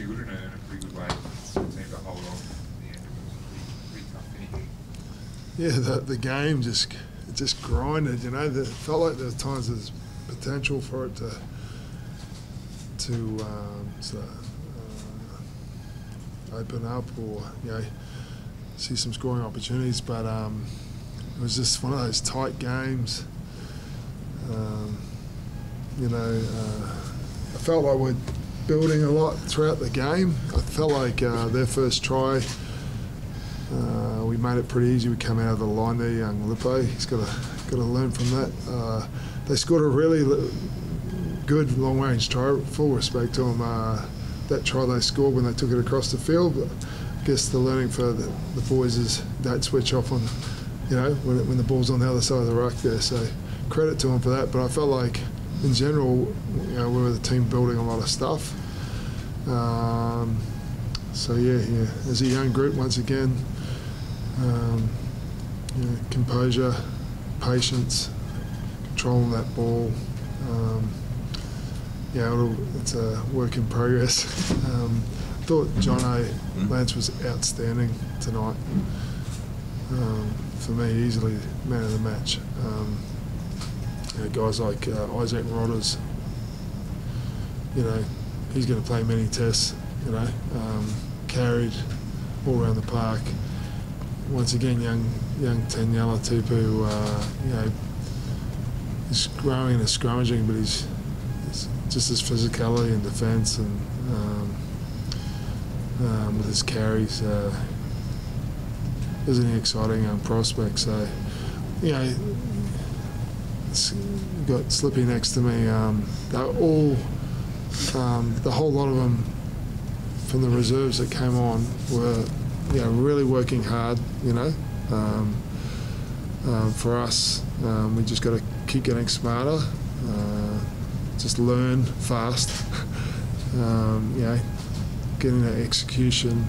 pretty good in a pretty good way. Seemed to hold on to the end. It was a pretty tough finish. Yeah, the game just grinded. You know, it felt like there were times there's potential for it to open up, or see some scoring opportunities, but it was just one of those tight games. I felt like we're building a lot throughout the game. I felt like their first try, we made it pretty easy. We come out of the line there, young Lippe. He's got to learn from that. They scored a really good long-range try. Full respect to them. That try they scored when they took it across the field. But I guess the learning for the boys is don't switch off on, when the ball's on the other side of the ruck there. So credit to them for that. But I felt like, in general, we were the team building a lot of stuff. As a young group, once again, composure, patience, controlling that ball. It's a work in progress. I thought John Lance was outstanding tonight. For me, easily man of the match. Guys like Isaac Rodders, he's going to play many tests, carried all around the park. Once again, young Tanyala Tupu, he's growing and scrummaging, but he's just his physicality and defence, and with his carries, isn't he exciting prospect? So, got Slippy next to me. They're all, the whole lot of them from the reserves that came on were, really working hard. For us, we just got to keep getting smarter. Just learn fast. Getting that execution,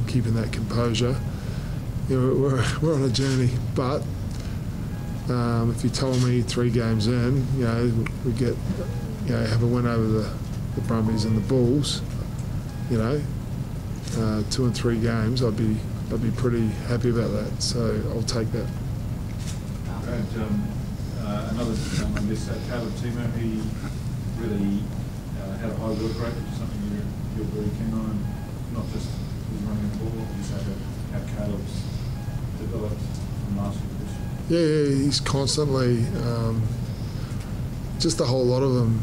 keeping that composure. We're on a journey, but. If you told me 3 games in, we get, have a win over the Brumbies and the Bulls, 2 and 3 games, I'd be pretty happy about that. So I'll take that. Another thing on this, Caleb Timo, he really had a high work rate, which is something you're very keen on, and not just his running the ball. You say how Caleb's developed from last year. Yeah, he's constantly, just a whole lot of them.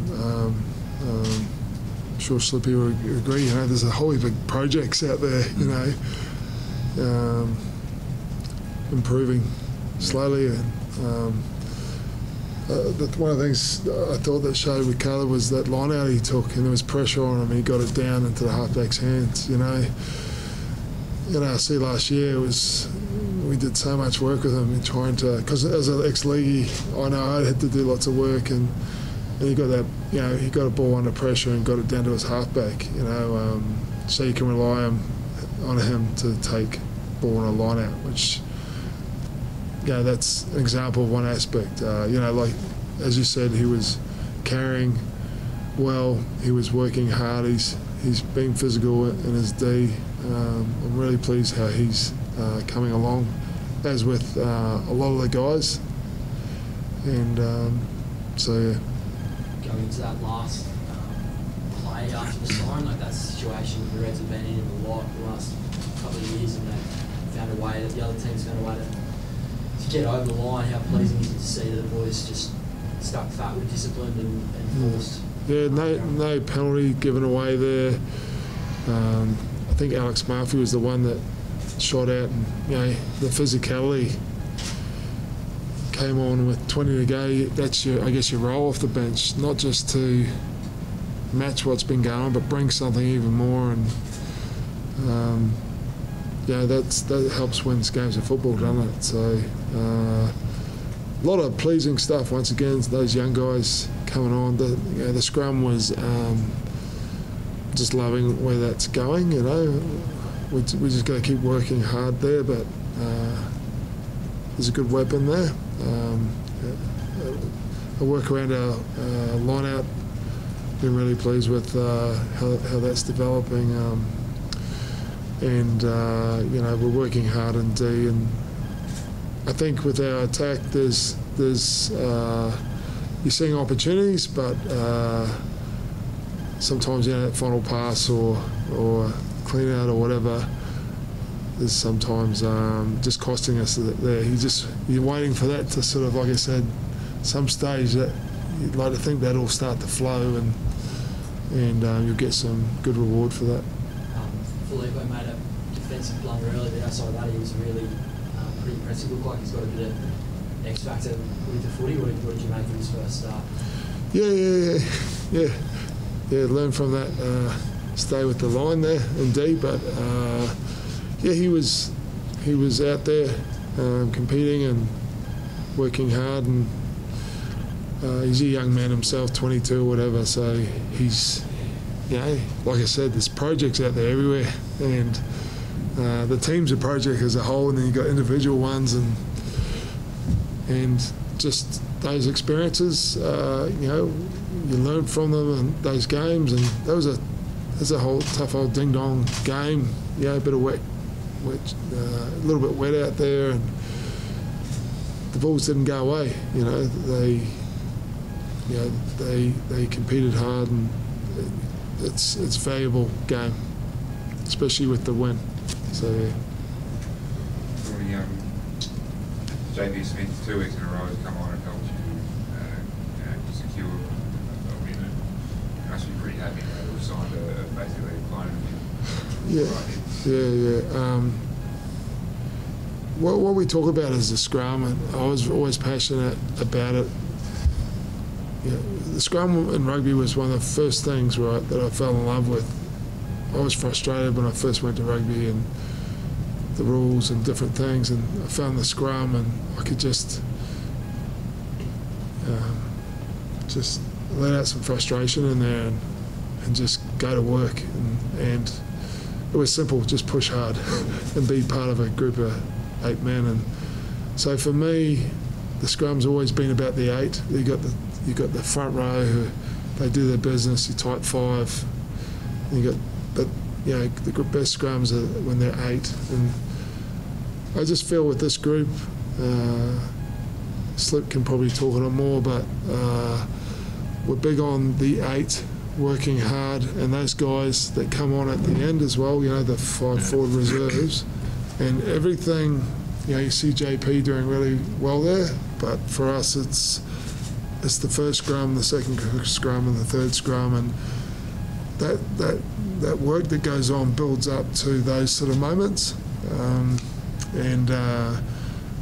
I'm sure Slippy would agree, there's a whole heap of projects out there, improving slowly. And one of the things I thought that showed with Caleb was that line out he took, and there was pressure on him, and he got it down into the halfback's hands, I see last year we did so much work with him in trying to, because as an ex-leaguey, I know I had to do lots of work, and he got that, he got a ball under pressure and got it down to his halfback, so you can rely on him to take ball on a line out, which, that's an example of one aspect. Like as you said, he was carrying well, he was working hard, he's been physical in his D. I'm really pleased how he's coming along, as with a lot of the guys. And Going into that last play after the sign, like that's a situation the Reds have been in a lot the last couple of years, and they've found a way that the other team's found a way to get over the line. How pleasing is it to see that the boys just stuck fat with discipline and forced. Yeah, no penalty given away there. I think Alex Murphy was the one that shot out, and the physicality came on with 20 to go. That's your role off the bench, not just to match what's been going on, but bring something even more. And that helps win games of football, doesn't it? So a lot of pleasing stuff once again. Those young guys coming on. The scrum was just loving where that's going. We just got to keep working hard there, but there's a good weapon there. I work around our line-out been really pleased with how that's developing. You know, we're working hard in D, and I think with our attack, there's you're seeing opportunities, but sometimes, you know, that final pass or clean out or whatever is sometimes just costing us there. You're waiting for that to sort of, like I said, some stage that you'd like to think that'll start to flow, and you'll get some good reward for that. Felipe made a defensive blunder earlier, but outside of that, he was really pretty impressive. Looked like he's got a bit of X factor with the footy. What did you make of his first start? Yeah. Learn from that. Stay with the line there, indeed. But he was out there competing and working hard, and he's a young man himself, 22 or whatever. So he's, you know, like I said, there's projects out there everywhere, and the team's a project as a whole, and then you've got individual ones, and just those experiences, you know, you learn from them and those games, and there's a whole tough old ding dong game, you know, a bit of wet, a little bit wet out there, and the Bulls didn't go away. You know, they competed hard, and it's a valuable game, especially with the win. So yeah. JB Smith 2 weeks in a row has come on and helped you, secure a win. You must be pretty happy that we've signed basically a clone of you. Yeah. What we talk about is the scrum, and I was always passionate about it. You know, the scrum in rugby was one of the first things, right, that I fell in love with. I was frustrated when I first went to rugby and the rules and different things, and I found the scrum, and I could just let out some frustration in there and just go to work, and it was simple, just push hard and be part of a group of 8 men. And so for me, the scrum's always been about the 8. You got the front row who they do their business, your tight 5, and you got, but you know, the best scrums are when they're 8. And I just feel with this group, Slip can probably talk on it more, but we're big on the 8 working hard, and those guys that come on at the end as well, you know, the 5 forward reserves and everything. You know, you see JP doing really well there, but for us it's the first scrum, the second scrum, and the third scrum, and that work that goes on builds up to those sort of moments.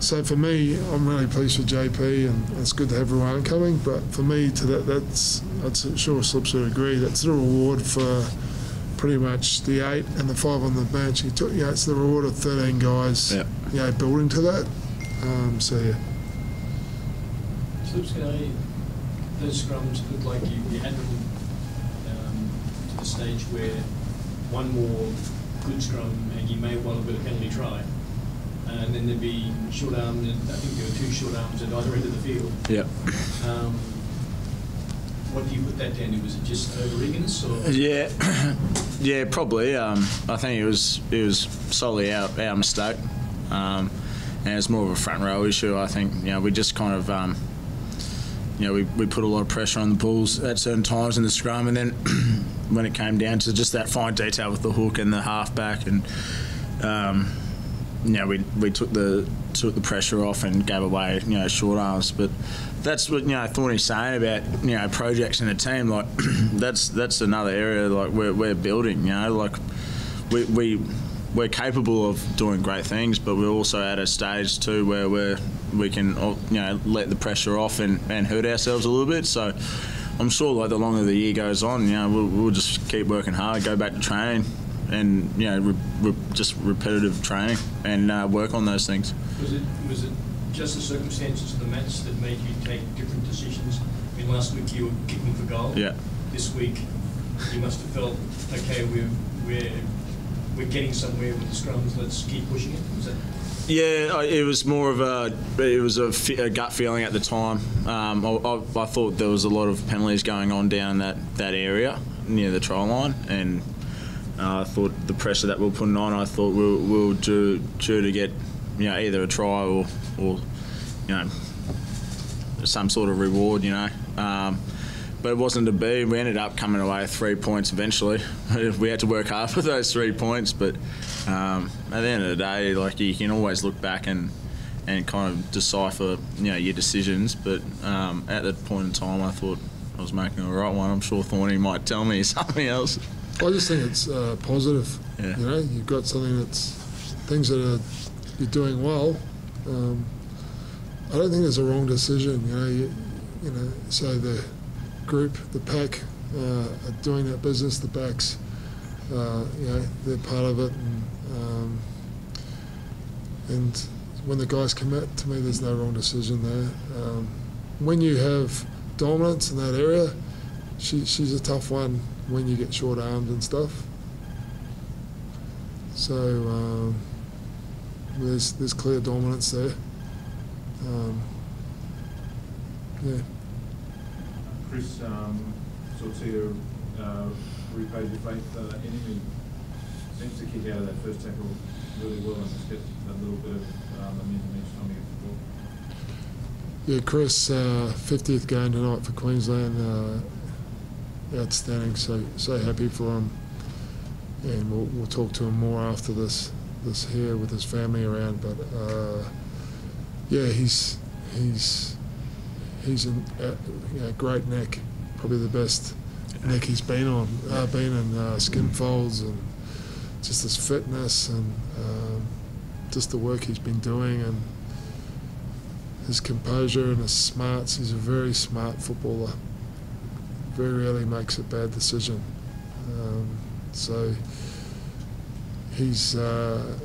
So for me, I'm really pleased with JP, and it's good to have Ryan coming. But for me, I'm sure Slips would agree, that's the reward for pretty much the 8 and the 5 on the bench. You know, it's the reward of 13 guys, you know, building to that. So yeah. Slips, those scrums look like you had them to the stage where one more good scrum and you may well have got a penalty try. And then there'd be short arms, and I think there were 2 short arms at either end of the field. Yeah. What do you put that down to? Was it just over ignorance, or? Yeah, probably. I think it was solely our mistake, and it's more of a front row issue. I think, you know, we just kind of you know, we put a lot of pressure on the Bulls at certain times in the scrum, and then when it came down to just that fine detail with the hook and the halfback, and you know, we took the pressure off and gave away, you know, short arms. But that's what, you know, Thorny's saying about, you know, projects in a team. Like that's another area like we're building. You know, like we're capable of doing great things, but we're also at a stage too where we can, you know, let the pressure off and hurt ourselves a little bit. So I'm sure, like, the longer the year goes on, you know, we'll just keep working hard, go back to training, and, you know, just repetitive training and work on those things. Was it just the circumstances of the match that made you take different decisions? I mean, last week you were kicking for goal. Yeah. This week you must have felt, okay, we're we're getting somewhere with the scrums, let's keep pushing it? Was that? Yeah, it was more of a gut feeling at the time. I thought there was a lot of penalties going on down that area near the try line, and I thought the pressure that we were putting on, I thought we were due to get either a try or some sort of reward, but it wasn't to be. We ended up coming away with 3 points eventually. We had to work hard for those 3 points, but at the end of the day, like, you can always look back and kind of decipher your decisions. But at that point in time, I thought I was making the right one. I'm sure Thorny might tell me something else. I just think it's positive. Yeah. You've got something things that you're doing well. I don't think there's a wrong decision. So the group, the pack, are doing that business. The backs, they're part of it, and when the guys commit, to me, there's no wrong decision there. When you have dominance in that area, she's a tough one when you get short armed and stuff. So there's clear dominance there. Yeah. Chris, sort of see you repaid your faith in him. He seems to kick out of that first tackle really well and just get a little bit of momentum each time he gets the ball. Yeah, Chris, 50th game tonight for Queensland. Outstanding. So happy for him, and we'll talk to him more after this here with his family around. But yeah, he's in great neck, probably the best neck he's been on. Been in skin folds, and just his fitness, and just the work he's been doing, and his composure and his smarts. He's a very smart footballer. Very rarely makes a bad decision. So he's a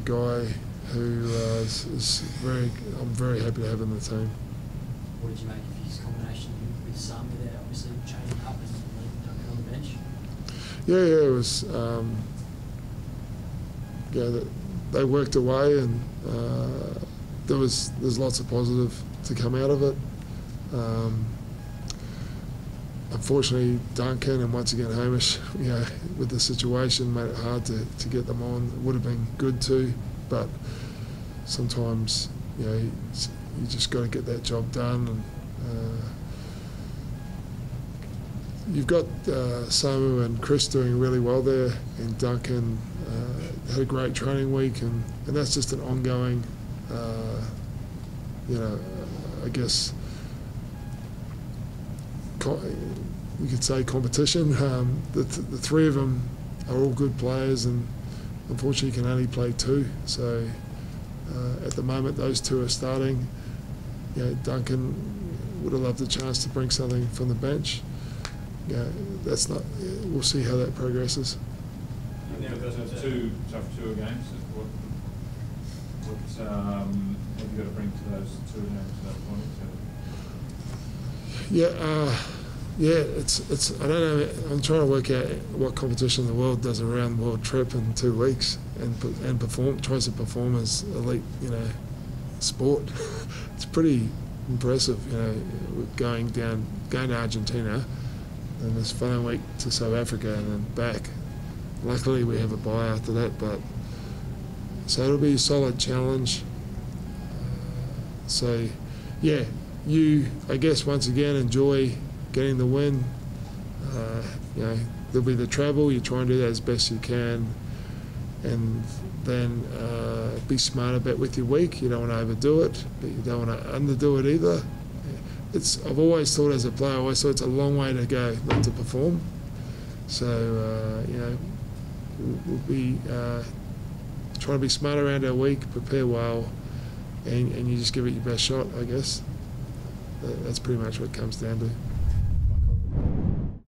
guy who is very. I'm very happy to have in the team. What did you make of his combination with Sam there, obviously changing up and leaving Duncan on the bench? Yeah, it was. They worked away, and there's lots of positive to come out of it. Unfortunately, Duncan and once again Hamish, with the situation, made it hard to get them on. It would have been good too, but sometimes you just got to get that job done. And you've got Samu and Chris doing really well there, and Duncan had a great training week, and that's just an ongoing, I guess. You could say competition. The three of them are all good players, and unfortunately you can only play two. So at the moment those two are starting. Duncan would have loved a chance to bring something from the bench. That's not. We'll see how that progresses. Now guys have two tough tour games. What have you got to bring to those tour games at that point? It's. I don't know. I'm trying to work out what competition the world does a round world trip in 2 weeks and tries to perform as elite, sport. It's pretty impressive, going to Argentina and this following week to South Africa and then back. Luckily we have a bye after that, but so it'll be a solid challenge. You, I guess, once again enjoy getting the win. There'll be the travel. You try and do that as best you can, and then be smart about with your week. You don't want to overdo it, but you don't want to underdo it either. I've always thought as a player, it's a long way to go not to perform. So we'll be trying to be smart around our week, prepare well, and you just give it your best shot, I guess. That's pretty much what it comes down to.